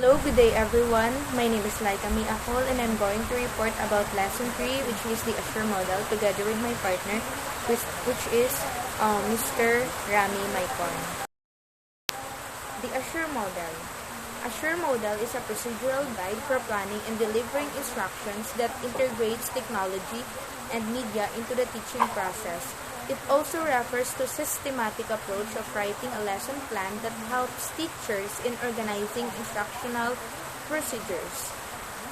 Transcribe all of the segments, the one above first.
Hello, good day everyone. My name is Laika Miakol and I'm going to report about Lesson 3, which is the Assure model, together with my partner, which is Mr. Rami Maicon. The Assure model. Assure model is a procedural guide for planning and delivering instructions that integrates technology and media into the teaching process. It also refers to systematic approach of writing a lesson plan that helps teachers in organizing instructional procedures.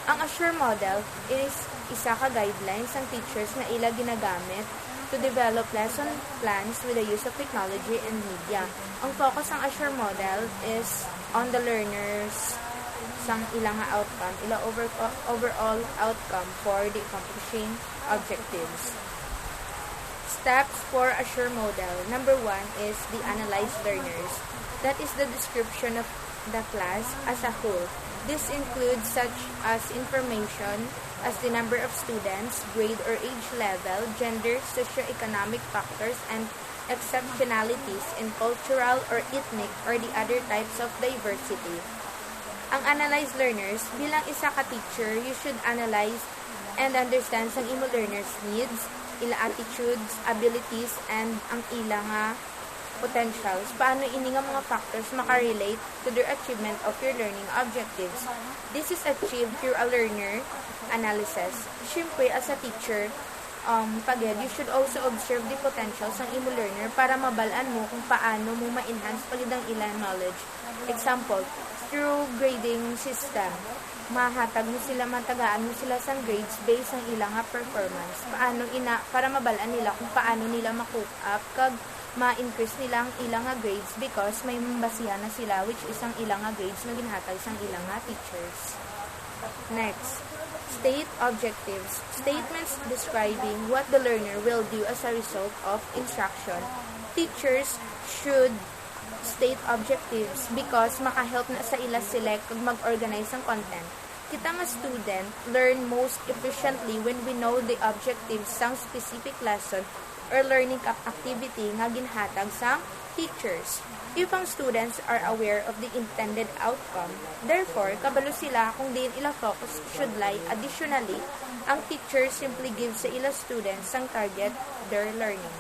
Ang Assure model is isa ka guidelines ng teachers na ila ginagamit to develop lesson plans with the use of technology and media. Ang focus ng Assure model is on the learners sang ilang outcome, overall outcome for the accomplishing objectives. Steps for Assure model. Number 1 is the analyze learners. That is the description of the class as a whole. This includes such as information as the number of students, grade or age level, gender, socioeconomic factors, and exceptionalities in cultural or ethnic or the other types of diversity. Ang analyze learners, bilang isa ka teacher, you should analyze and understand sang imo learners' needs, ila attitudes, abilities, and ang ila nga potentials. Paano ini nga mga factors makarelate to their achievement of your learning objectives. This is achieved through a learner analysis. Siyempre, as a teacher, you should also observe the potentials ng imo learner para mabalaan mo kung paano mo ma-enhance pagidang ilang knowledge. Example, through grading system. Mahatag mo sila, matagaan mo sila sa grades based ang ilang performance. Para mabalaan nila kung paano nila ma-cope up kag ma-increase nila ang ilang grades because may basihan na sila which is ang ilang grades na ginhatag sa ilang teachers. Next, state objectives. Statements describing what the learner will do as a result of instruction. Teachers should state objectives because makahelp na sa ila select kag mag-organize ng content. Kita nga student learn most efficiently when we know the objectives sang specific lesson or learning activity nga ginhatag sang teachers. If ang students are aware of the intended outcome, therefore, kabalo sila kung diin ila focus should lie. Additionally, ang teacher simply gives sa ila students sang target their learning.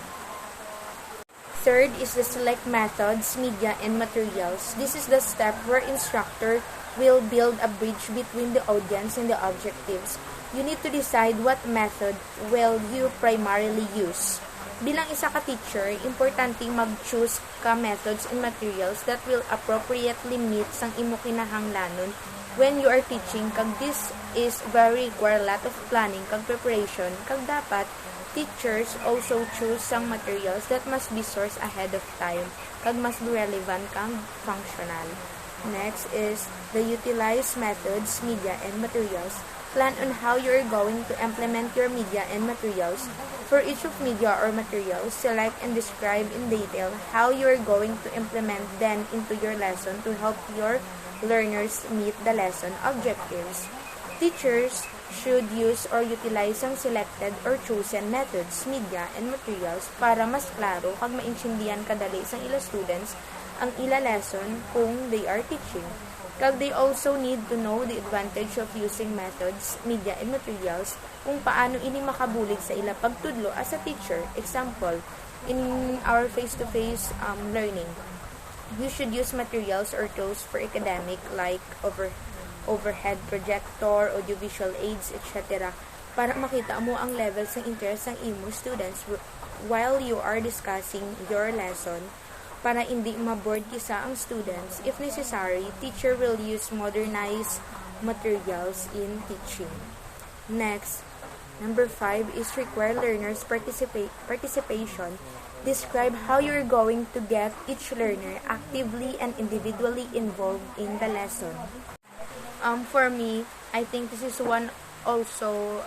Third is the select methods, media, and materials. This is the step where instructor will build a bridge between the audience and the objectives. You need to decide what method will you primarily use. Bilang isa ka teacher, importante mag-choose ka methods and materials that will appropriately meet sang imo kinahanglanon when you are teaching. Kag this is very require a lot of planning kag preparation. Kag dapat teachers also choose some materials that must be sourced ahead of time kag mas relevant kang functional. Next is the utilize methods, media, and materials. Plan on how you are going to implement your media and materials. For each of media or materials, select and describe in detail how you are going to implement them into your lesson to help your learners meet the lesson objectives. Teachers should use or utilize ang selected or chosen methods, media, and materials para mas klaro kag maintindihan kadali sang ila students ang ila lesson kung they are teaching. Kag they also need to know the advantage of using methods, media, and materials kung paano ini makabulig sa ila pagtudlo as a teacher. Example, in our face-to-face learning, you should use materials or tools for academic like overhead projector, audiovisual aids, etc. para makita mo ang levels ng interest ng imo students while you are discussing your lesson para hindi ma-board kisa ang students. If necessary, teacher will use modernized materials in teaching. Next, number 5 is require learners participation. Describe how you're going to get each learner actively and individually involved in the lesson. For me, I think this is one also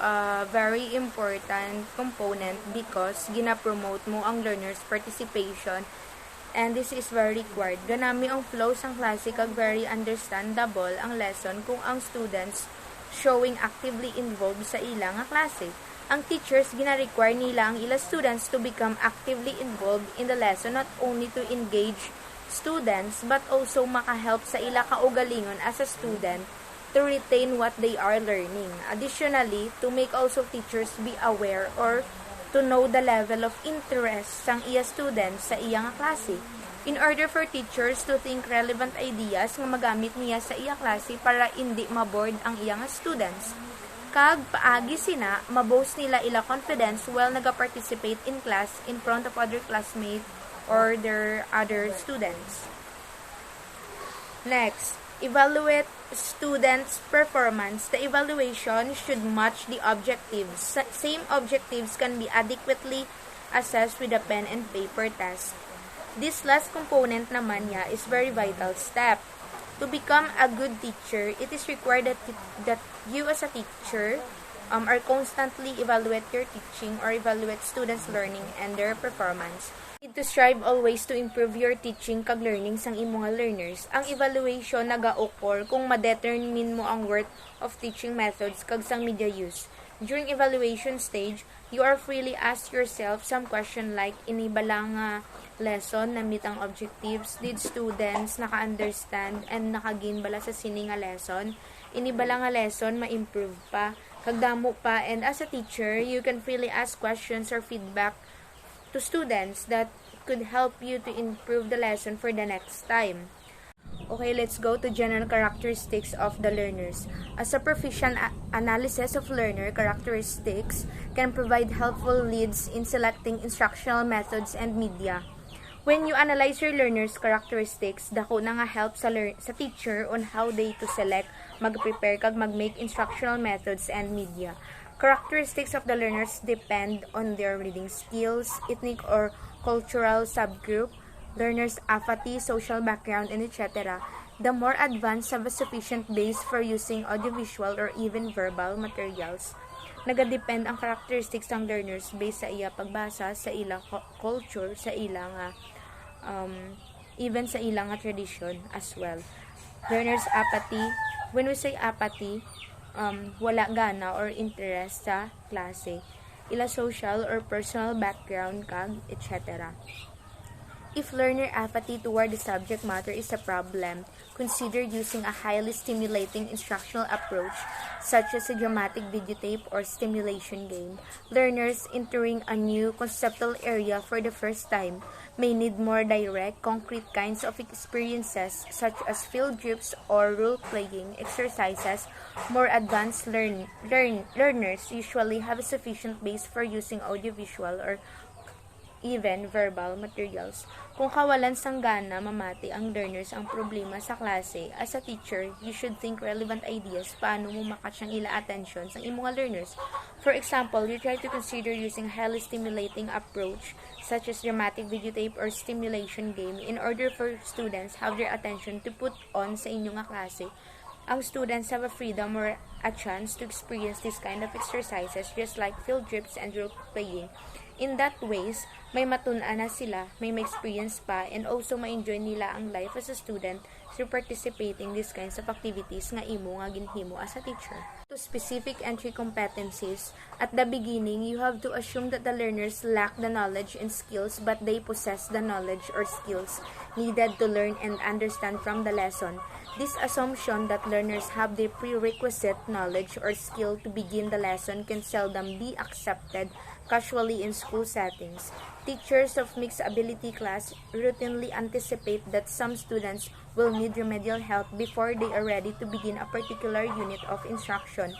very important component because gina-promote mo ang learners' participation and this is very required. Ganami ang flow sang klase kag very understandable ang lesson kung ang students showing actively involved sa ilang klase. Ang teachers gina-require nila ang ila students to become actively involved in the lesson, not only to engage students but also makahelp sa ila kaugalingon as a student to retain what they are learning. Additionally, to make also teachers be aware or to know the level of interest sang iya students sa iya nga klase. In order for teachers to think relevant ideas nga magamit niya sa iya klase para hindi maboard ang iya nga students. Kag paagi sina, maboast nila ila confidence while naga-participate in class in front of other classmates or their other students. Next, evaluate students' performance. The evaluation should match the objectives. Same objectives can be adequately assessed with a pen and paper test. This last component naman niya is very vital step. To become a good teacher, it is required that you as a teacher are constantly evaluate your teaching or evaluate students' learning and their performance. You need to strive always to improve your teaching kag learning sang imong learners. Ang evaluation naga-occur kung ma-determine mo ang worth of teaching methods kag sang media use. During evaluation stage, you are freely ask yourself some question like inibala nga lesson na meet ang objectives, did students naka-understand and naka-gain bala sa sini nga lesson, inibala nga lesson ma-improve pa, kagdamo pa, and as a teacher, you can freely ask questions or feedback to students that could help you to improve the lesson for the next time. Okay, let's go to general characteristics of the learners. A superficial analysis of learner characteristics can provide helpful leads in selecting instructional methods and media. When you analyze your learners' characteristics, dako na nga help sa teacher on how they to select, mag-prepare kag mag-make instructional methods and media. Characteristics of the learners depend on their reading skills, ethnic or cultural subgroup, learners' apathy, social background, and etc. The more advanced have a sufficient base for using audiovisual or even verbal materials. Nagadepend ang characteristics ng learners based sa iya pagbasa, sa ilang culture, sa ilang even sa ilang tradition as well. Learners' apathy, when we say apathy, wala gana or interest sa klase. Ila social or personal background kag etc. If learner apathy toward the subject matter is a problem, consider using a highly stimulating instructional approach such as a dramatic videotape or stimulation game. Learners entering a new conceptual area for the first time may need more direct, concrete kinds of experiences such as field trips or role-playing exercises. More advanced learners usually have a sufficient base for using audiovisual or even verbal materials. Kung kawalan sang gana mamati ang learners ang problema sa klase, as a teacher, you should think relevant ideas paano mo makatch ang ila attention sa imong learners. For example, you try to consider using highly stimulating approach such as dramatic videotape or stimulation game in order for students have their attention to put on sa inyong klase. Ang students have a freedom or a chance to experience this kind of exercises just like field trips and role playing. In that ways, may matun-an na sila, may experience pa, and also ma-enjoy nila ang life as a student through participating these kinds of activities nga imo nga ginhimo as a teacher. To specific entry competencies, at the beginning, you have to assume that the learners lack the knowledge and skills but they possess the knowledge or skills needed to learn and understand from the lesson. This assumption that learners have the prerequisite knowledge or skill to begin the lesson can seldom be accepted casually in school settings. Teachers of mixed ability class routinely anticipate that some students will need remedial help before they are ready to begin a particular unit of instruction.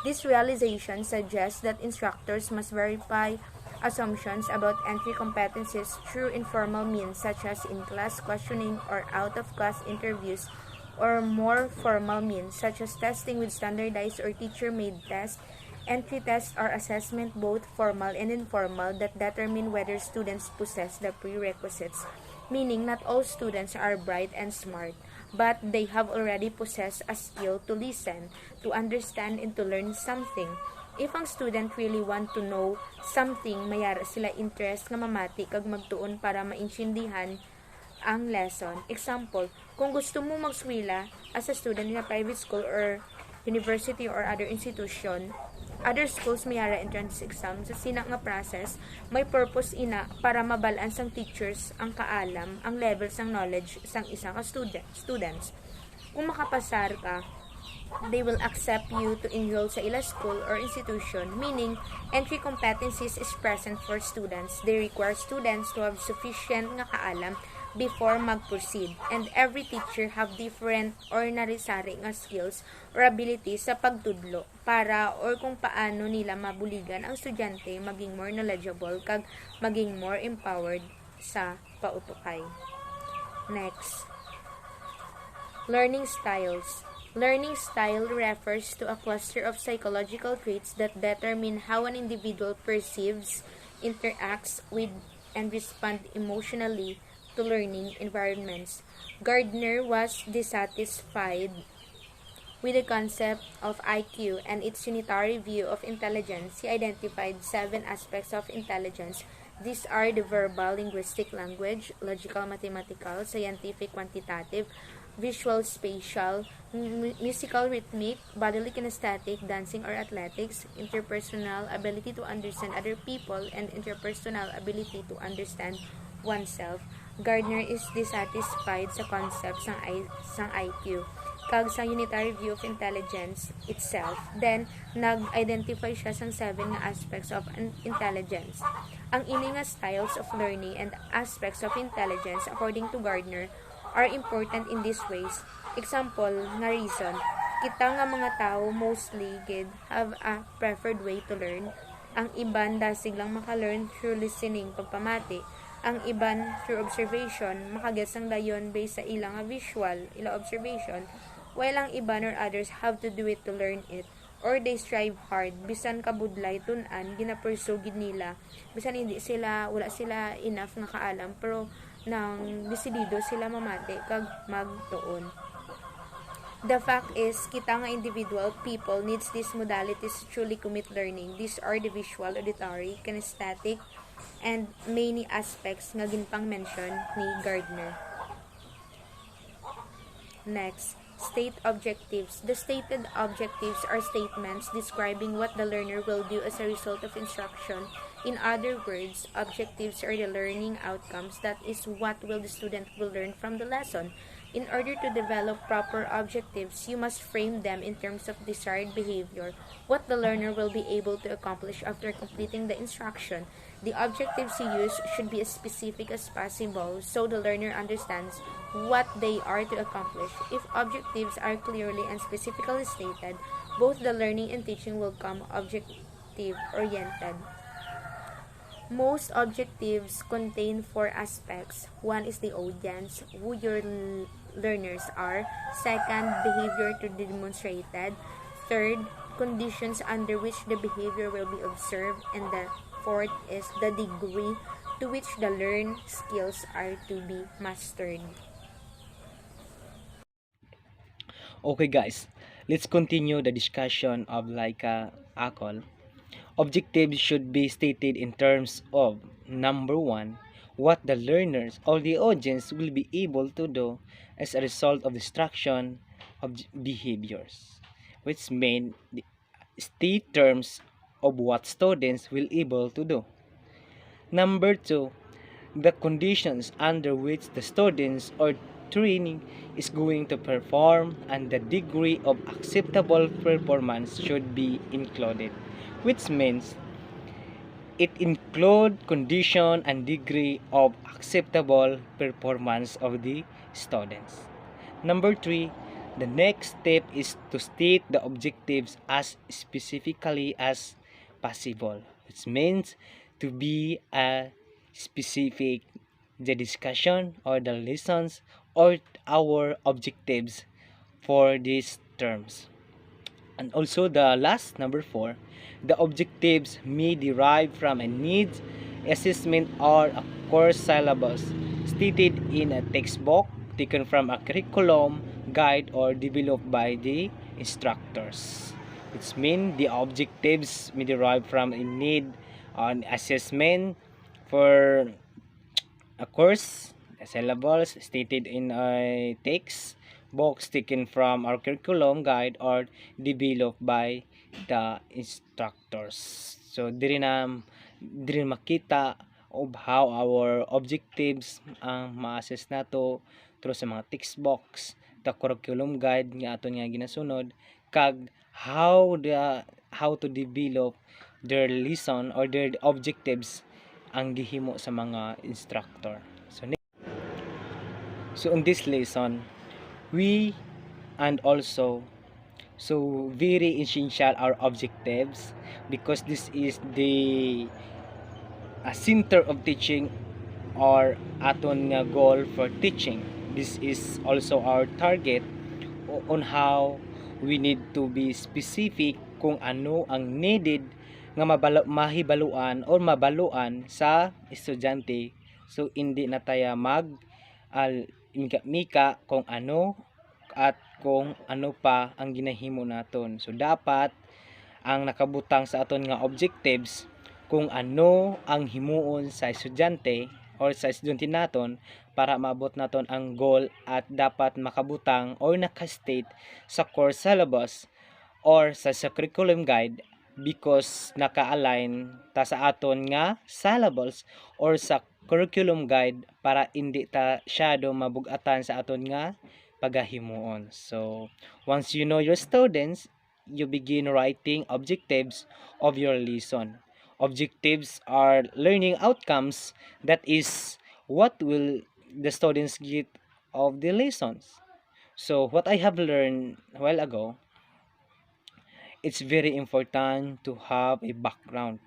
This realization suggests that instructors must verify assumptions about entry competencies through informal means such as in-class questioning or out-of-class interviews, or more formal means such as testing with standardized or teacher-made tests. Entry tests are assessment both formal and informal that determine whether students possess the prerequisites, meaning not all students are bright and smart, but they have already possessed a skill to listen, to understand, and to learn something. If ang student really want to know something, mayara sila interest nga mamati kag magtuon para maintindihan ang lesson. Example, kung gusto mo magswila as a student in a private school or university or other institution, other schools may ara entrance exam sa sina nga process may purpose ina para mabalance ang teachers ang kaalam ang levels ng knowledge sang isa ka students. Kung makapasar ka, they will accept you to enroll sa ila school or institution, meaning entry competencies is present for students. They require students to have sufficient nga kaalam before mag-proceed. And every teacher have different or narisari nga skills or abilities sa pagtudlo para or kung paano nila mabuligan ang estudyante maging more knowledgeable kag maging more empowered sa pautukay. Next, learning styles. Learning style refers to a cluster of psychological traits that determine how an individual perceives, interacts with, and responds emotionally to learning environments. Gardner was dissatisfied with the concept of IQ and its unitary view of intelligence. He identified 7 aspects of intelligence. These are the verbal, linguistic, language, logical, mathematical, scientific, quantitative, visual, spatial, musical, rhythmic, bodily, kinesthetic, dancing or athletics, interpersonal, ability to understand other people, and interpersonal ability to understand oneself. Gardner is dissatisfied sa concept sang IQ kag sa unitary view of intelligence itself. Then, nag-identify siya sang 7 nga aspects of intelligence. Ang ini nga styles of learning and aspects of intelligence, according to Gardner, are important in these ways. Example, nga reason, kita nga mga tao mostly gid have a preferred way to learn. Ang iban dasig lang maka-learn through listening, pagpamati. Ang iban through observation, makagets ang dayon based sa ilang visual, ilang observation, while ang iban or others have to do it to learn it, or they strive hard, bisan kabudlay tun-an, ginapursugid nila, bisan hindi sila, wala sila enough nga kaalam, pero nang desidido sila mamati kag magtuon. The fact is, kita nga individual people needs these modalities to truly commit learning. These are the visual, auditory, kinesthetic, and many aspects nga ginpang mention ni Gardner. Next, state objectives. The stated objectives are statements describing what the learner will do as a result of instruction. In other words, objectives are the learning outcomes, that is, what will the student will learn from the lesson. In order to develop proper objectives, you must frame them in terms of desired behavior, what the learner will be able to accomplish after completing the instruction. The objectives you use should be as specific as possible so the learner understands what they are to accomplish. If objectives are clearly and specifically stated, both the learning and teaching will come objective-oriented. Most objectives contain 4 aspects. One is the audience, who your learners are. Second, behavior to be demonstrated. Third, conditions under which the behavior will be observed. And the fourth is the degree to which the learned skills are to be mastered. Okay guys, let's continue the discussion of Laika Akol. Objectives should be stated in terms of, number 1, what the learners or the audience will be able to do as a result of the instruction of behaviors, which mean the state terms of what students will able to do. Number 2, the conditions under which the students or training is going to perform and the degree of acceptable performance should be included, which means it include condition and degree of acceptable performance of the students. Number 3, the next step is to state the objectives as specifically as possible, which means to be a specific the discussion or the lessons or our objectives for these terms. And also the last, number 4, the objectives may derive from a needs assessment or a course syllabus stated in a textbook, taken from a curriculum guide or developed by the instructors. Which means the objectives may derive from a need on assessment for a course, a syllabus stated in a text box taken from our curriculum guide or developed by the instructors. So diri makita of how our objectives ang ma-assess nato through sa mga textbooks, the curriculum guide nga aton nga ginasunod, kag how to develop their lesson or their objectives ang gihimo sa mga instructor. So in this lesson, we and also so very essential our objectives, because this is the center of teaching or aton nga goal for teaching. This is also our target on how we need to be specific kung ano ang needed nga mahibaluan or mabaluan sa estudyante. So hindi na tayo mika kung ano at kung ano pa ang ginahimo naton. So dapat ang nakabutang sa aton nga objectives kung ano ang himuon sa estudyante or sa estudyante naton para maabot naton ang goal, at dapat makabutang or nakastate sa course syllabus or sa curriculum guide, because naka-align ta sa aton nga syllabus or sa curriculum guide para hindi ta syado mabug-atan sa aton nga pagahimuon. So once you know your students, you begin writing objectives of your lesson. Objectives are learning outcomes, that is what will the students get of the lessons. So what I have learned a while ago, it's very important to have a background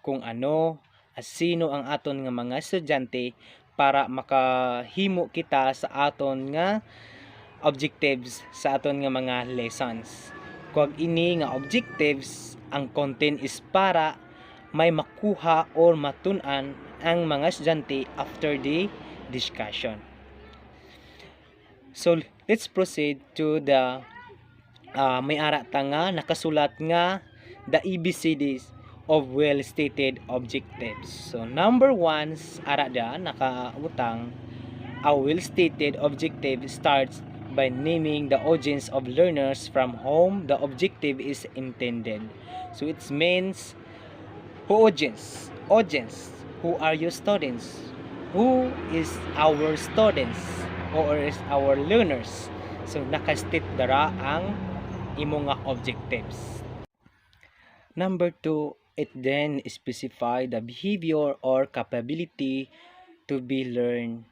kung ano sino ang aton nga mga estudyante para makahimo kita sa aton nga objectives sa aton nga mga lessons. Kung ini nga objectives, ang content is para may makuha or matun-an ang mga estudyante after the discussion. So let's proceed to the may ara ta nga nakasulat nga the ABCDs of well-stated objectives. So number 1 ara da nakautang, a well-stated objective starts by naming the audience of learners from whom the objective is intended. So it means who audience? Audience. Who are your students? Who is our students? Or is our learners? So nakastate dara ang imo nga objectives. Number 2, it then specify the behavior or capability to be learned.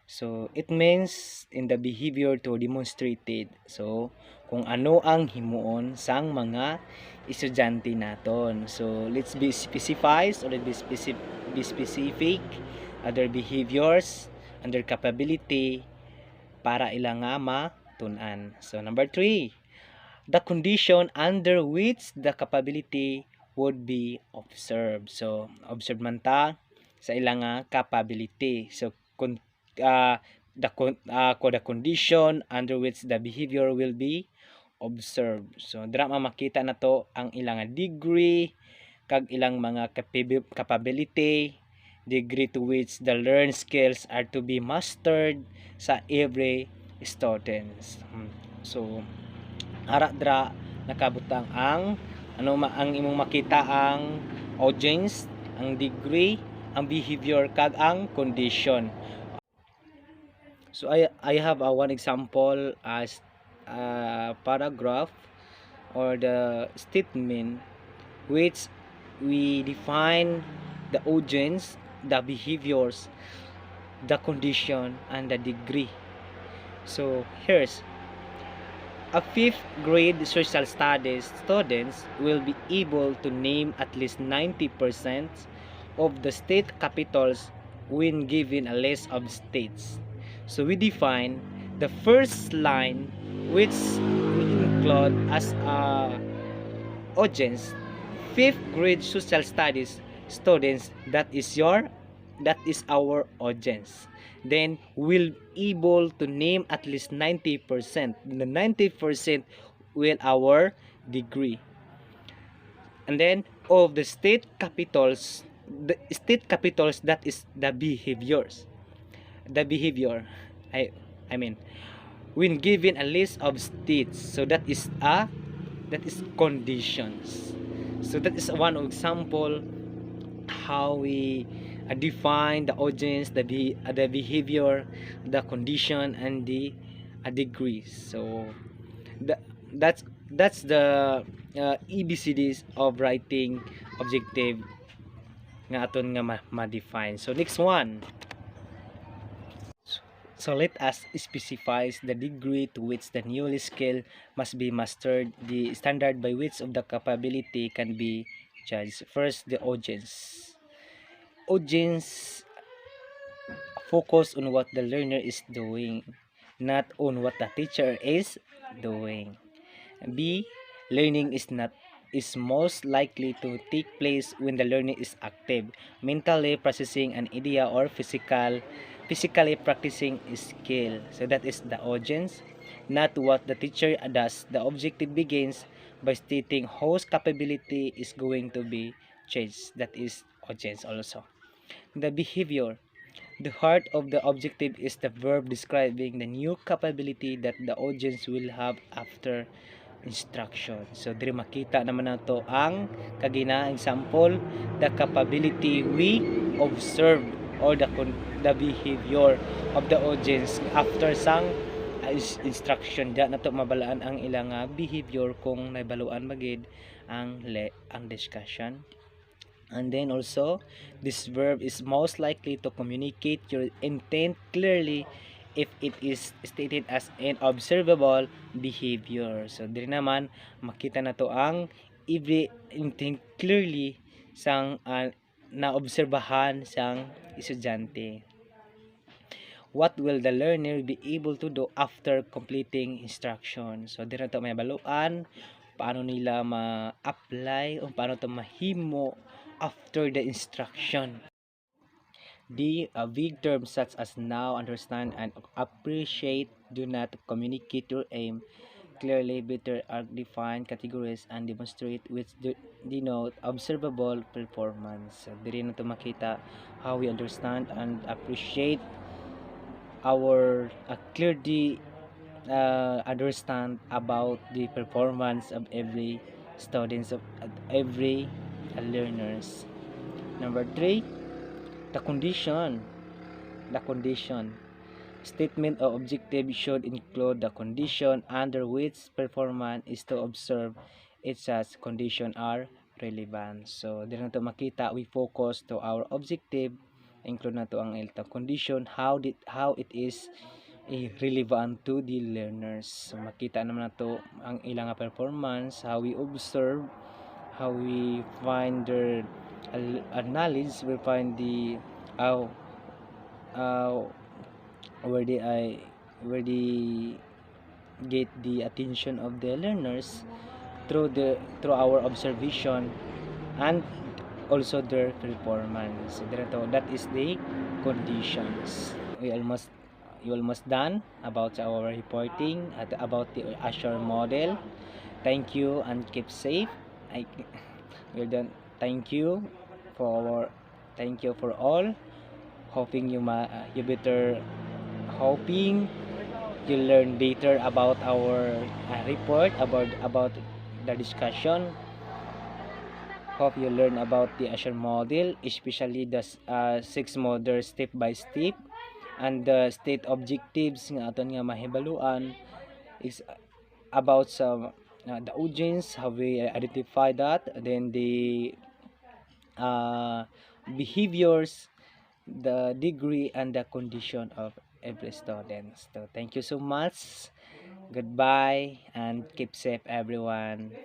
So it means in the behavior to demonstrated. So kung ano ang himuon sang mga estudyante naton. So let's be specified or be specific other behaviors and their capability para ila nga matun-an. So number 3, the condition under which the capability would be observed. So observe man ta sa ila nga capability. So the condition under which the behavior will be observed. So dira makita na to ang ilang degree kag ilang mga capability, degree to which the learned skills are to be mastered sa every students. So ara dra nakabutang ang ang imong makita ang audience, ang degree, ang behavior kag ang condition. So I have one example as paragraph or the statement which we define the audience, the behaviors, the condition, and the degree. So here's a 5th grade social studies students will be able to name at least 90% of the state capitals when given a list of states. So we define the first line, which we include as a audience 5th grade social studies students. That is our audience. Then we'll able to name at least 90%. The 90% will our degree. And then of the state capitals, that is the behaviors. The behavior, I mean when given a list of states, so that is a that is conditions. So that is one example how we define the audience, the behavior, the condition, and the degree. So the, that's the ABCDs of writing objective nga aton nga ma-define. So next one. So let us specify the degree to which the newly skill must be mastered, the standard by which of the capability can be judged. First, the audience. Audience focus on what the learner is doing, not on what the teacher is doing. B. Learning is most likely to take place when the learner is active, mentally processing an idea or physically practicing a skill. So that is the audience, not what the teacher does. The objective begins by stating whose capability is going to be changed. That is audience also. The behavior. The heart of the objective is the verb describing the new capability that the audience will have after instruction. So diri makita naman nato ang kagina example, the capability we observe or the behavior of the audience after sang instruction. Diya nato mabalaan ang ilang behavior kung naibaluan magid ang discussion. And then also, this verb is most likely to communicate your intent clearly if it is stated as an observable behavior. So, diri naman, makita na to ang every intent clearly sang naobserbahan sang estudyante. What will the learner be able to do after completing instruction? So, diri na to may baluan, paano nila ma-apply o paano to mahimo after the instruction. D. Vague terms such as now, understand, and appreciate do not communicate your aim clearly. Better are defined categories and demonstrate which denote observable performance. So, diri na to makita how we understand and appreciate our clearly understand about the performance of every students of every learners. Number 3, the condition. The condition. Statement of objective should include the condition under which performance is to observe it such condition are relevant. So, dito na to makita, we focus to our objective, include na to ang condition, how it is relevant to the learners. So, makita naman na to ang ilang performance, how we observe, how we find their knowledge, we find the how where they get the attention of the learners through our observation and also their performance. So that is the conditions. You almost done about our reporting about the Azure model. Thank you and keep safe. We're done. Thank you for all. Hoping you better, hoping you learn better about our report, about the discussion. Hope you learn about the Azure model, especially the 6 model step by step, and the state objectives nga aton nga mahibaluan is about some the audience, how we identify that, then the behaviors, the degree, and the condition of every student. So thank you so much. Goodbye and keep safe everyone.